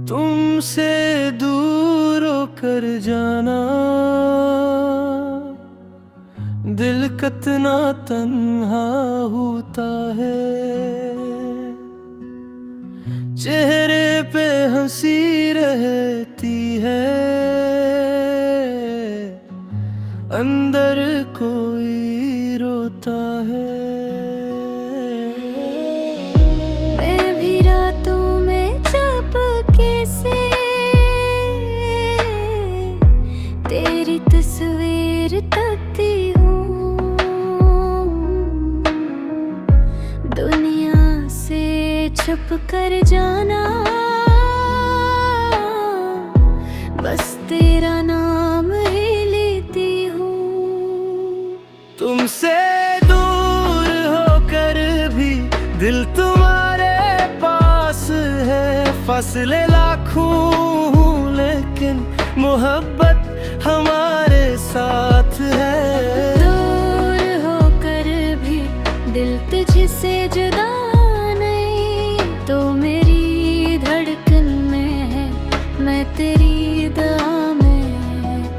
तुमसे दूर होकर जाना दिल कितना तन्हा होता है। चेहरे पे हंसी रहती है, अंदर कोई रोता है। मैं भी रातों में चुपके से तेरी तस्वीर तकती हूँ। दुनिया से छुप कर जाना, बस तेरा नाम ही लेती हूँ। तुमसे दूर होकर भी दिल तुम्हारे पास है। फासले लाखों लेकिन मोहब्बत हमारे साथ है। दूर होकर भी दिल तुझसे जुदा नहीं, तो मेरी धड़कन में है, मैं तेरी दुआ में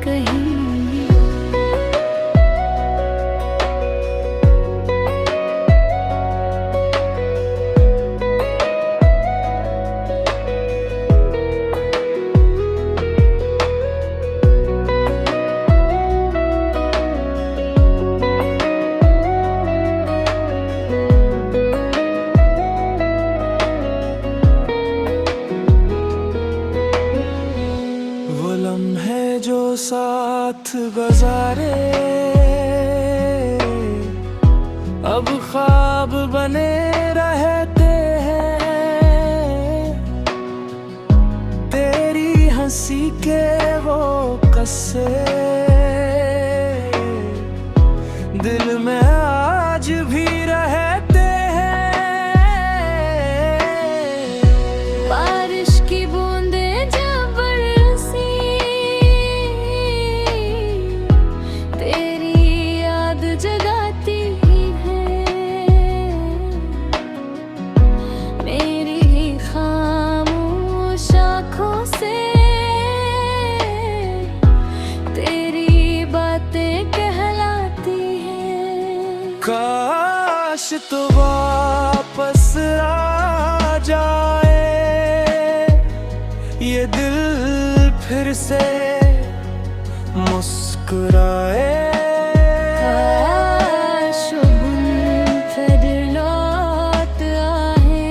कहीं। वो लम्हे जो साथ गुजारे अब ख्वाब बने रहते हैं। तेरी हंसी के वो कस्से दिल में आज भी रहते हैं। बारिश की बूंदें जब बरसी, तेरी याद जगाती है। मेरी खामोश आँखों से तेरी बातें कहलाती हैं। काश तो वापस आ जाए ये दिल फिर से मुस्कुराए। काश फिर लौट आए,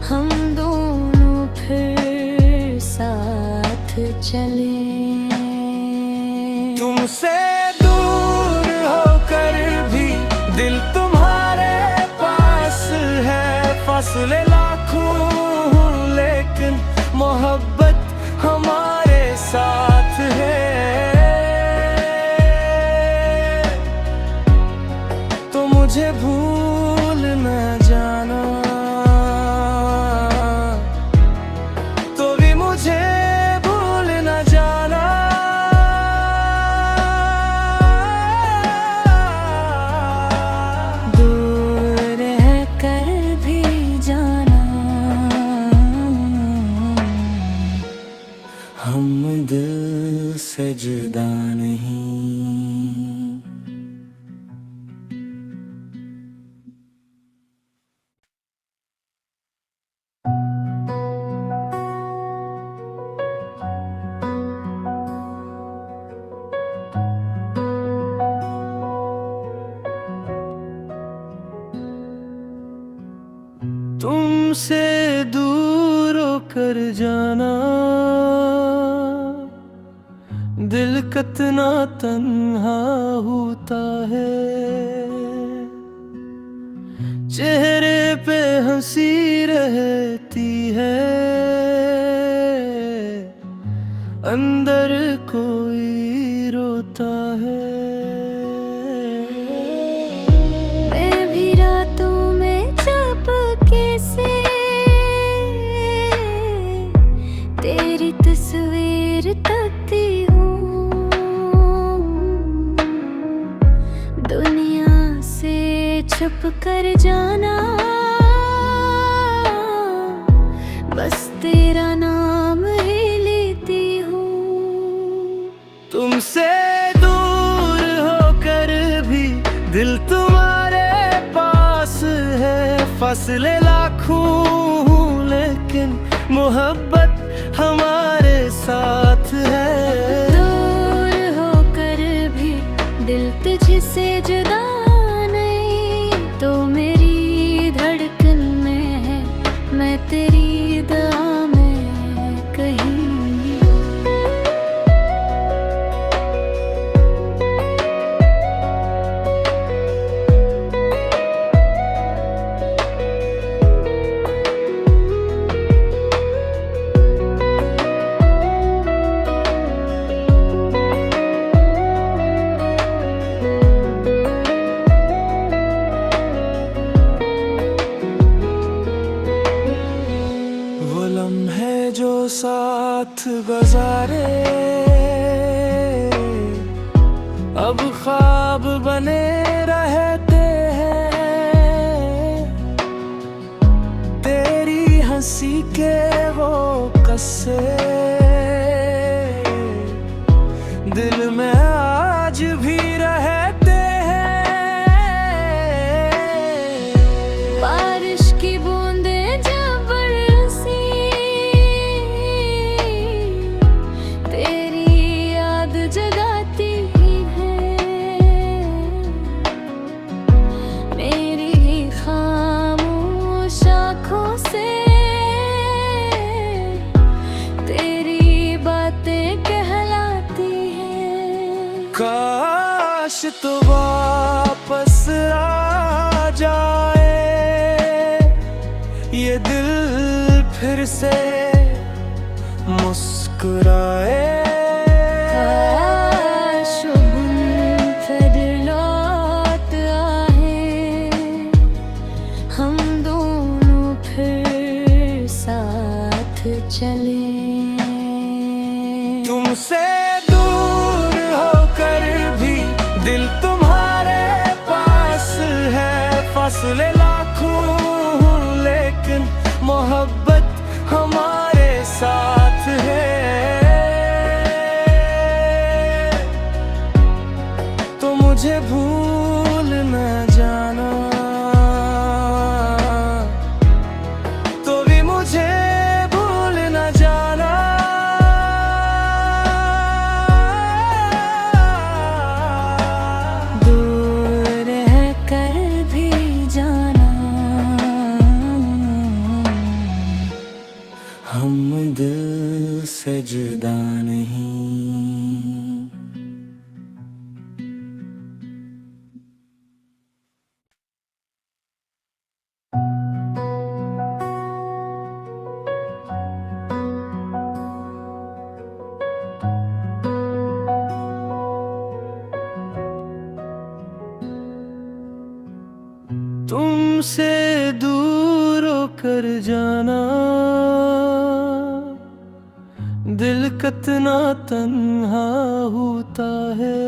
हम दोनों फिर साथ चले। तुमसे दूर होकर भी दिल तुम्हारे पास है। फासले लाखों लेकिन मोहब्बत हमारे साथ है। तो मुझे भूल न जाना, तो भी मुझे भूल न जाना। दूर रह कर भी जाना, हम दिल से जुदा नहीं। तुमसे दूर होकर जाना दिल कितना तन्हा होता है। चेहरे पे हंसी रहती है, अंदर कोई रोता है। मैं भी रातों में चुपके से तेरी तस्वीर तकती हूँ। दुनिया से छुप कर जाना, बस दिल तुम्हारे पास है, फासले लाखों लेकिन मोहब्बत हमारे साथ है। दूर होकर भी दिल तुझसे जुदा नहीं, तो मेरी धड़कन में है, मैं तेरी दुआ में कहीं। वो लम्हे जो साथ गुजारे अब ख्वाब बने रहते हैं। तेरी हंसी के वो कस्से दिल में आज भी रहते हैं। बारिश की बूंदें जब बरसी, तेरी याद जगाती है मेरी खामोश आँखों से। तेरी बातें कहलाती हैं। काश तो वापस आ जाए ये दिल फिर से मुस्कुराए। काश वो मुनफिर लौट आए, हम दोनों फिर साथ चले। तुमसे दूर होकर भी दिल तुम्हारे पास है, फासले लाखों लेकिन मोहब्बत हमारे साथ है। तो मुझे भूल न जाना, तो भी मुझे भूल न जाना। दूर रह कर भी जाना, हम दिल से जुदा नहीं। तुमसे दूर होकर जाना, दिल कितना तन्हा होता है।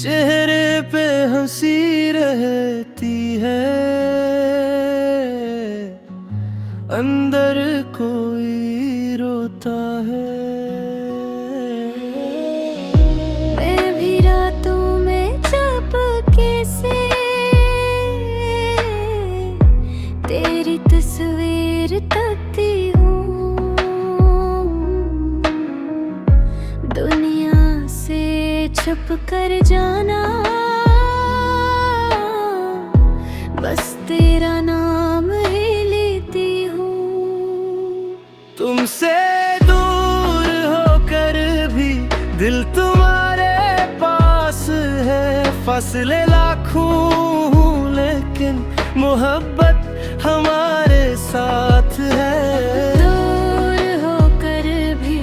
चेहरे पे हंसी रहती है, अंदर कोई रोता है। मैं भी रातों में चुपके से तेरी तस्वीर तकती हूँ। दुनिया से छुप कर जाना, बस तेरा नाम ही लेती हूँ। तुमसे दूर होकर भी दिल तुम्हारे पास है, फासले लाखों लेकिन मोहब्बत हमारे साथ है। दूर होकर भी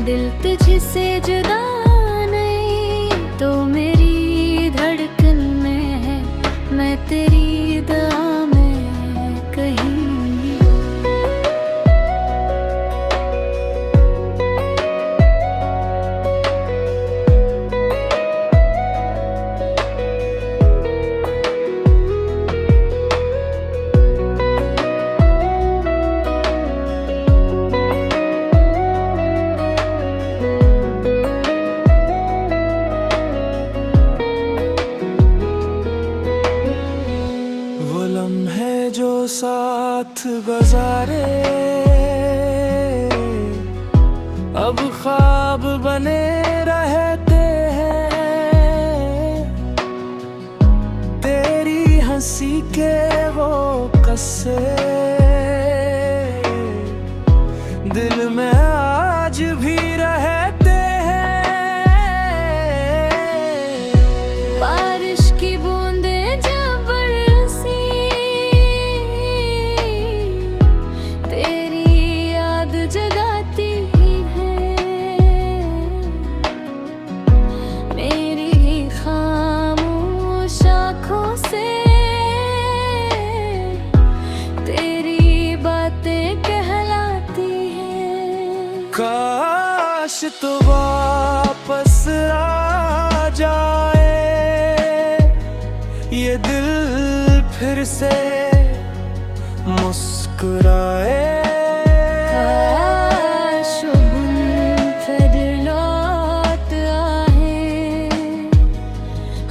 दिल तुझसे जुदा नहीं, तो मेरी धड़कन में है, मैं तेरी दुआ में कहीं। साथ गुजारे अब ख्वाब बने रहते हैं। तेरी हंसी के वो किस्से दिल में आज भी रहते हैं। बारिश की बूंदें जब बरसी तेरी याद जगाती है। मेरी खामोश आँखों से तेरी बातें कहलाती हैं। काश तो वापस आ जाए ये दिल फिर से मुस्कुराए। काश फिर लौट आए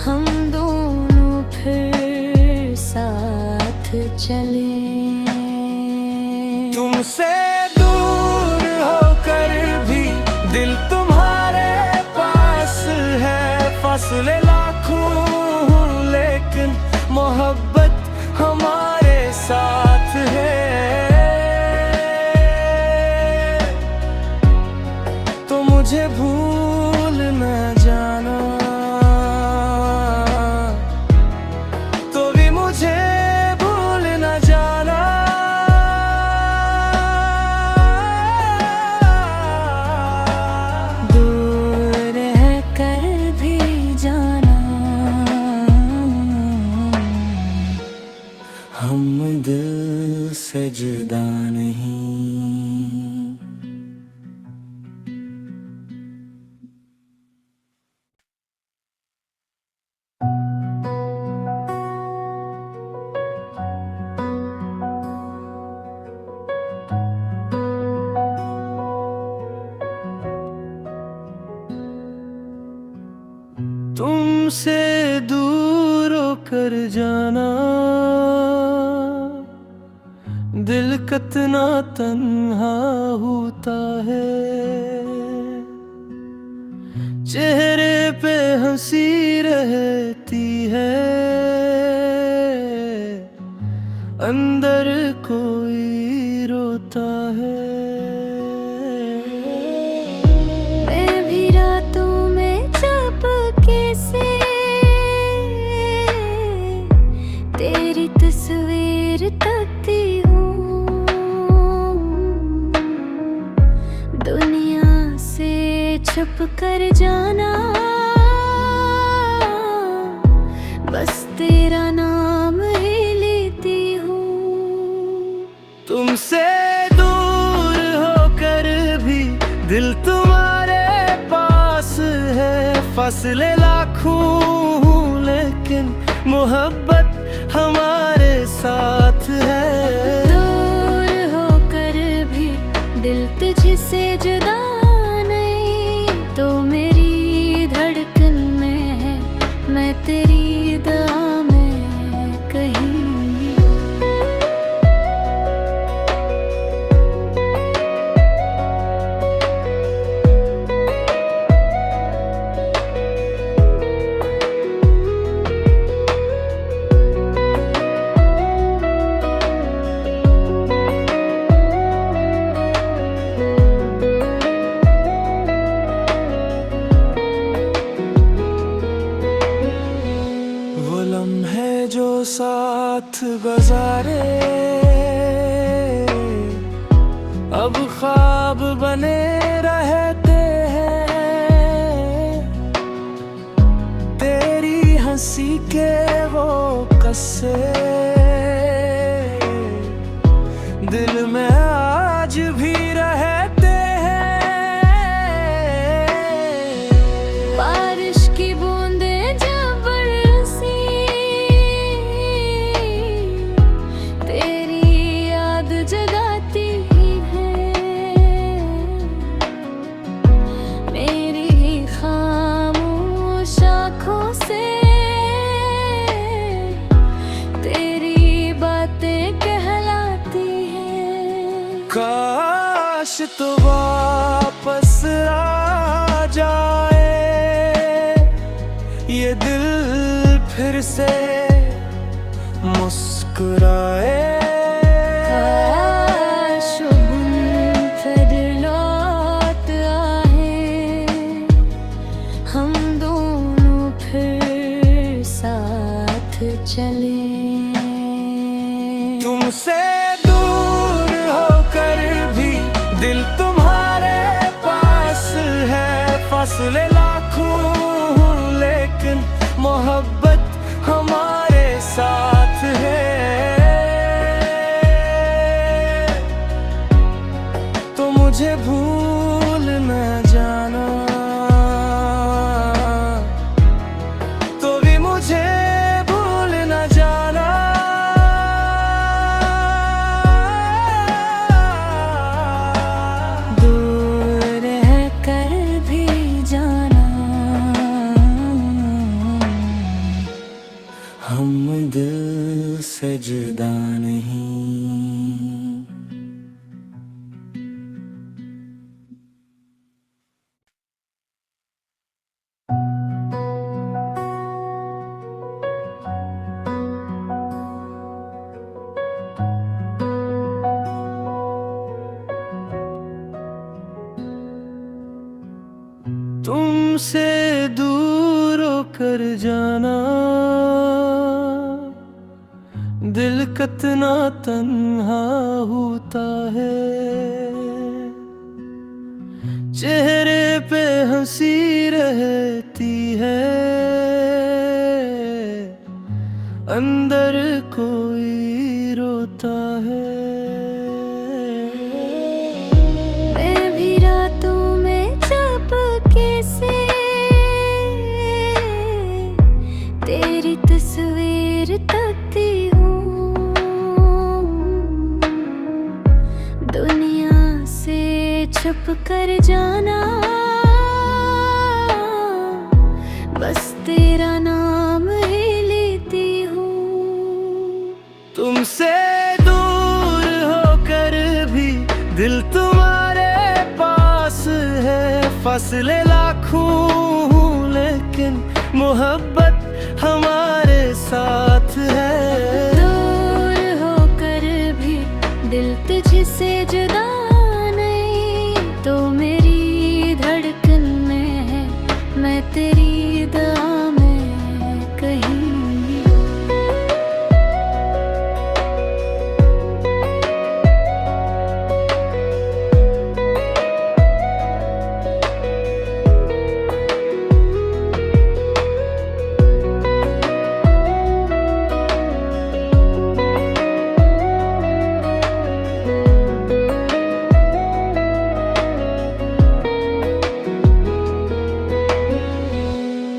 हम दोनों फिर साथ चले। तुमसे दूर होकर भी दिल तुम्हारे पास है। फासले लाखों लेकिन मोहब्बत हमारे साथ है। तो मुझे भूल न जाना, तो भी मुझे भूल न जाना। दूर रह कर भी जाना हम दिल से जुदा नहीं। तुमसे दूर होकर जाना दिल कितना तन्हा होता है। चेहरे पे हंसी रहती है, अंदर कोई रोता है। मैं भी रातों में चुपके से तेरी तस्वीर तकती हूँ। दुनिया से छुप कर जाना बस तेरा नाम ही लेती हूँ। तुमसे दूर होकर भी दिल तुम्हारे पास है। फासले लाखों लेकिन मोहब्बत हमारे साथ है। दूर होकर भी दिल तुझसे जुदा नहीं, तो मेरी धड़कन में है मैं तेरी दुआ में कहीं। वो लम्हे जो साथ गुजारे अब ख्वाब बने रहते हैं। तेरी हंसी के वो किस्से दिल में आज भी रहते हैं। बारिश की बूंदें जब बरसी तेरी याद जगाती है। मेरी खामोश आँखों से तेरी बातें कहलाती काश तो वापस आ जाए ये दिल फिर से मुस्कुराए। काश बुन फिर लौट आए, हम दोनों फिर साथ चले। तुमसे दूर होकर भी दिल तुम्हारे पास है, फासले लाखों लेकिन मोहब्बत हमारे साथ है। तो मुझे भूल न जाना, तो भी मुझे भूल न जाना। दूर रह कर भी जाना, हम दिल से जुदा नहीं। तुमसे दूर होकर जाना, दिल कितना तन्हा होता है। चेहरे पे हंसी रहती है, अंदर कोई रोता है। मैं भी रातों में चुपके से तेरी तस्वीर तकती हूँ। दुनिया से छुप कर जाना, बस तेरा नाम ही लेती हूँ। तुमसे दूर होकर भी दिल तुम्हारे पास है, फासले लाखों लेकिन मोहब्बत हमारे साथ है। दूर होकर भी दिल तुझसे जुदा नहीं, तो मेरी धड़कन में है, मैं तेरी दुआ में कहीं।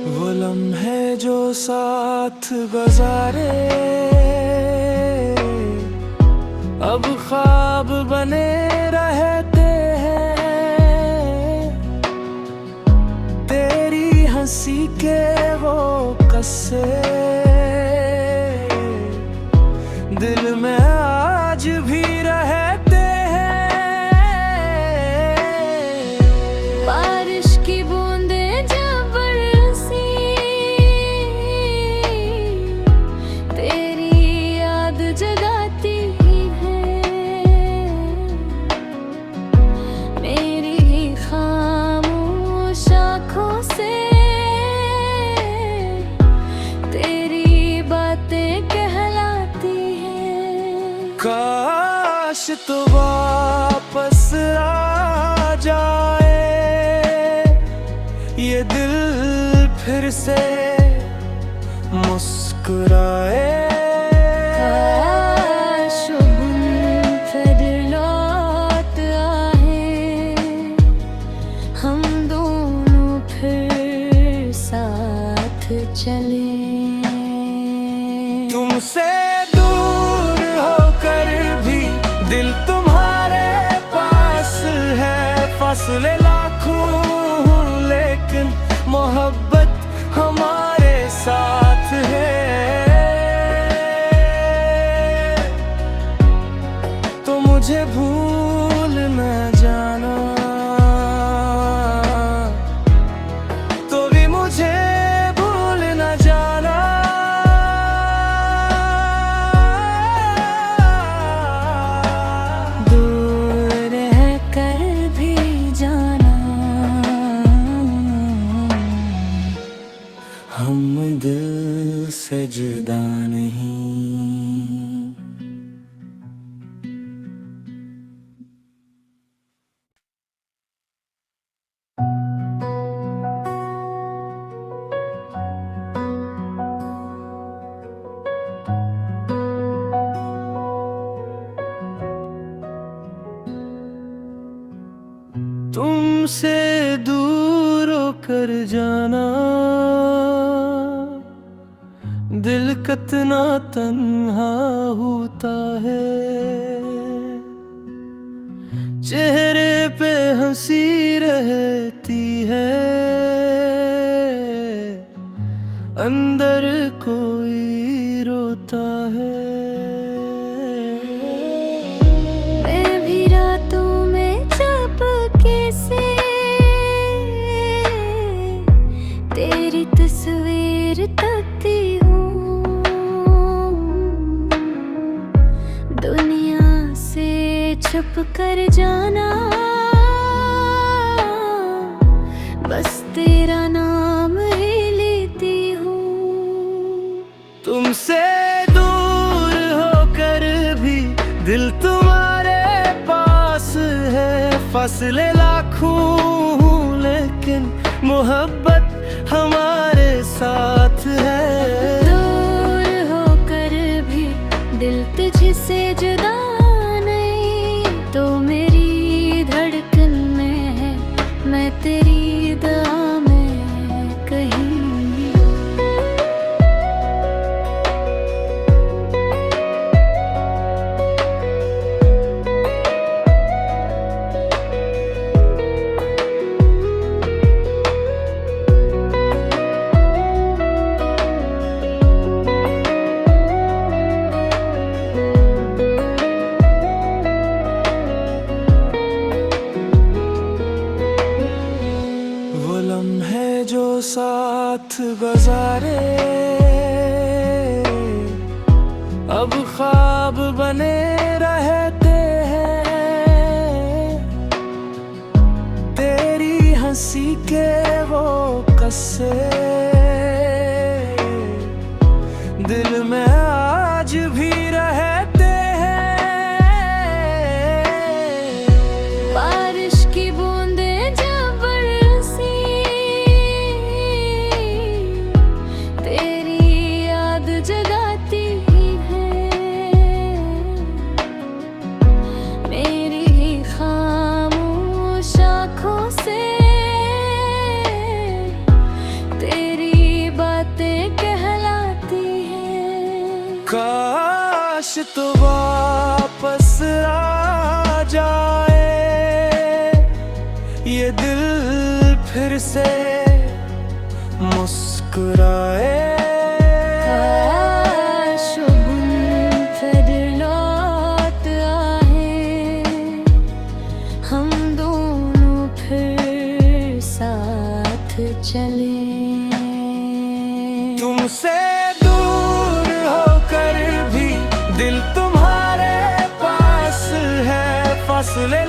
वो लम्हे जो साथ गुजारे अब ख्वाब बने रहते हैं। तेरी हंसी के वो कस्से दिल में आज भी रहते हैं। बारिश की बूंदें जब बरसी, तेरी याद जगाती है मेरी खामोश आँखों से। तेरी बातें कहलाती हैं। काश तो वापस आ जाए ये दिल फिर से मुस्कुराए। काश बुन फिर लौट आए, हम दोनों फिर साथ चले। तुमसे दूर होकर भी दिल तुम्हारे पास है, फासले लाखों लेकिन मोहब्बत हमारे साथ है। तो मुझे भूल तुमसे दूर होकर जाना दिल कितना तन्हा होता है। चेहरे पे हंसी रहती है, अंदर कोई रोता है। मैं भी रातों में चुपके से तेरी तस्वीर तकती हूँ। दुनिया से छुप कर जाना, बस तेरा नाम ही लेती हूँ। तुमसे दूर होकर भी दिल तुम्हारे पास है। फासले लाखों लेकिन मोहब्बत हमारे साथ है। दूर होकर भी दिल तुझसे जुदा नहीं, तो मेरी धड़कन में है, मैं तेरी दुआ में कहीं। वो लम्हे जो साथ गुजारे अब ख्वाब बने रहते हैं। तेरी हंसी के वो किस्से दिल में आज भी रहते हैं। बारिश की बूंदें जब बरसी, तेरी याद जगाती है। मेरी खामोश आँखों से तेरी बातें कहलाती हैं। काश तो वापस आ जाए ये दिल, फिर से मुस्कुराए। काश वो गुम फिर लौट आए, हम दोनों फिर साथ चले। तुमसे दूर होकर भी दिल तुम्हारे पास है। फासले